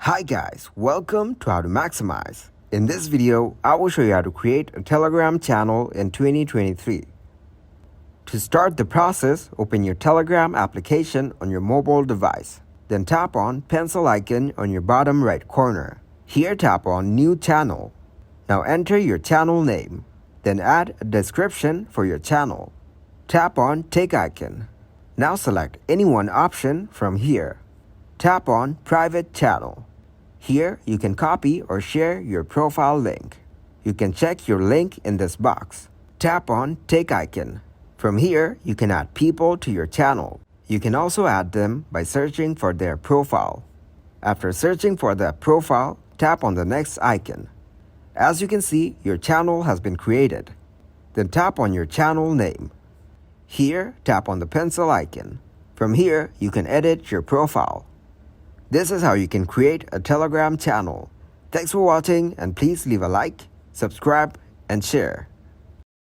Hi guys, welcome to How to Maximize. In this video, I will show you how to create a Telegram channel in 2023. To start the process, open your Telegram application on your mobile device. Then tap on pencil icon on your bottom right corner. Here tap on New Channel. Now enter your channel name. Then add a description for your channel. Tap on Tick icon. Now select any one option from here. Tap on Private Channel. Here, you can copy or share your profile link. You can check your link in this box. Tap on Tick icon. From here, you can add people to your channel. You can also add them by searching for their profile. After searching for that profile, tap on the next icon. As you can see, your channel has been created. Then tap on your channel name. Here, tap on the pencil icon. From here, you can edit your profile. This is how you can create a Telegram channel. Thanks for watching and please leave a like, subscribe, and share.